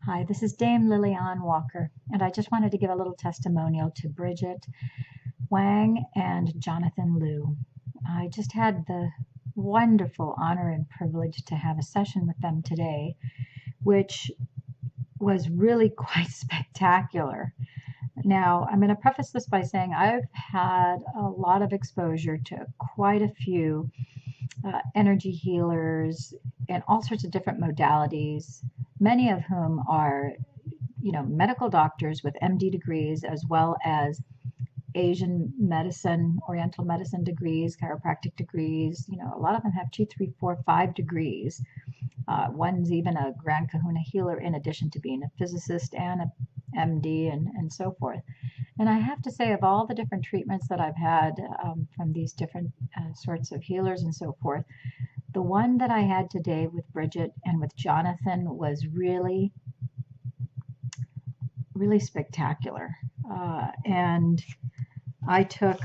Hi, this is Dame Lillian Walker, and I just wanted to give a little testimonial to Bridget, Wang, and Jonathan Liu. I just had the wonderful honor and privilege to have a session with them today, which was really quite spectacular. Now, I'm going to preface this by saying I've had a lot of exposure to quite a few energy healers and all sorts of different modalities, many of whom are medical doctors with MD degrees, as well as Asian medicine, Oriental medicine degrees, chiropractic degrees. A lot of them have 2, 3, 4, 5 degrees. One's even a Grand Kahuna healer, in addition to being a physicist and a MD and so forth. And I have to say, of all the different treatments that I've had from these different sorts of healers and so forth, the one that I had today with Bridget and with Jonathan was really, really spectacular. And I took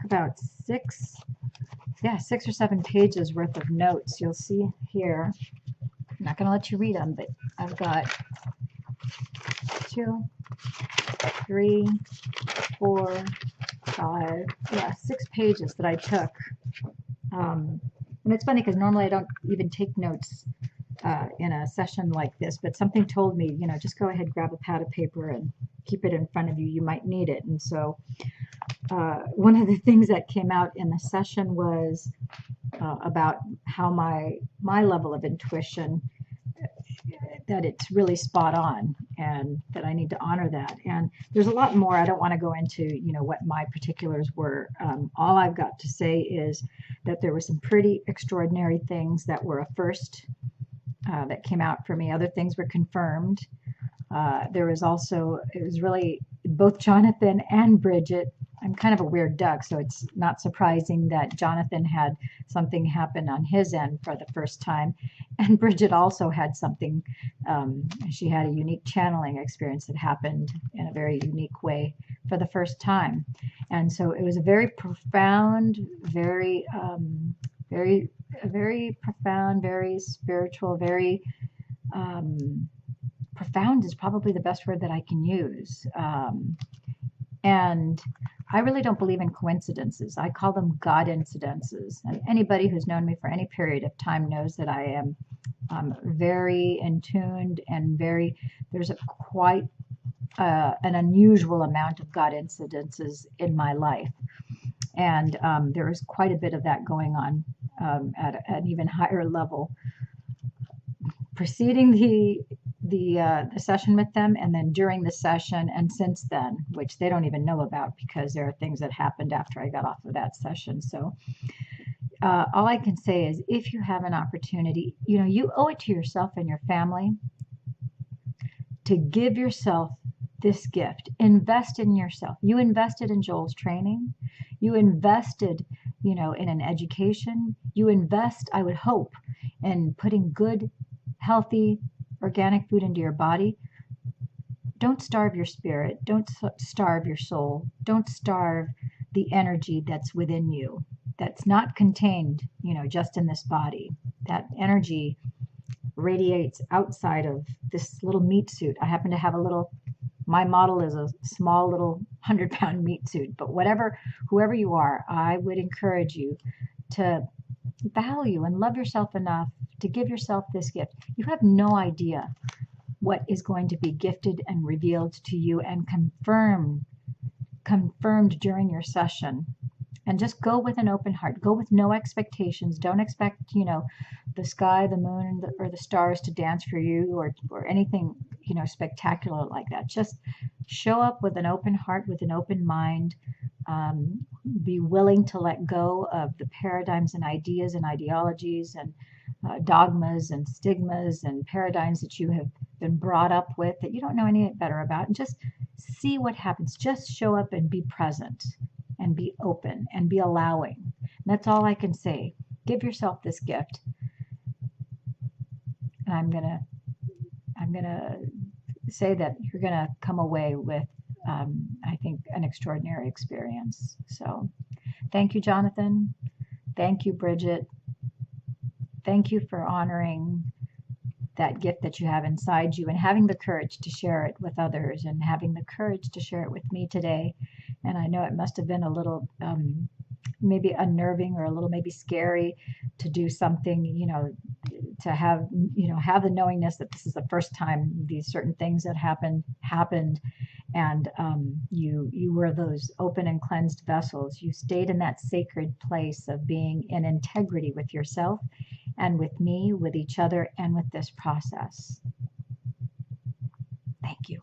about 6 or 7 pages worth of notes. You'll see here. I'm not going to let you read them, but I've got 2, 3, 4, 5, 6 pages that I took. And it's funny because normally I don't even take notes in a session like this, but something told me, just go ahead, grab a pad of paper and keep it in front of you. You might need it. And so one of the things that came out in the session was about how my level of intuition, that it's really spot on, and that I need to honor that. And there's a lot more. I don't want to go into what my particulars were. All I've got to say is that there were some pretty extraordinary things that were a first that came out for me. Other things were confirmed. There was also, it was really both Jonathan and Bridget. I'm kind of a weird duck, so it's not surprising that Jonathan had something happen on his end for the first time. And Bridget also had something, she had a unique channeling experience that happened in a very unique way for the first time. And so it was a very profound, very profound, very spiritual, very profound is probably the best word that I can use. And I really don't believe in coincidences. I call them God incidences. And anybody who's known me for any period of time knows that I am very in tuned and there's quite an unusual amount of God incidences in my life. And there is quite a bit of that going on at an even higher level. Preceding the session with them, and then during the session, and since then, which they don't even know about because there are things that happened after I got off of that session. So all I can say is, if you have an opportunity, you owe it to yourself and your family to give yourself this gift. Invest in yourself. You invested in Joel's training. You invested, in an education. You invest, I would hope, in putting good, healthy, organic food into your body. Don't starve your spirit. Don't starve your soul. Don't starve the energy that's within you, that's not contained, just in this body. That energy radiates outside of this little meat suit. I happen to have my model is a small little 100-pound meat suit, but whoever you are, I would encourage you to value and love yourself enough to give yourself this gift. You have no idea what is going to be gifted and revealed to you and confirmed during your session. And just go with an open heart. Go with no expectations. Don't expect, the sky, the moon, or the stars to dance for you, or anything, spectacular like that. Just show up with an open heart, with an open mind. Be willing to let go of the paradigms and ideas and ideologies and dogmas and stigmas and paradigms that you have been brought up with that you don't know any better about, and just see what happens. Just show up and be present and be open and be allowing. And that's all I can say. Give yourself this gift. And I'm gonna say that you're gonna come away with I think an extraordinary experience. So thank you, Jonathan. Thank you, Bridget. Thank you for honoring that gift that you have inside you, and having the courage to share it with others, and having the courage to share it with me today. And I know it must have been a little maybe unnerving, or a little maybe scary to do something, to have, have the knowingness that this is the first time these certain things that happened. And you were those open and cleansed vessels. You stayed in that sacred place of being in integrity with yourself and with me, with each other, and with this process. Thank you.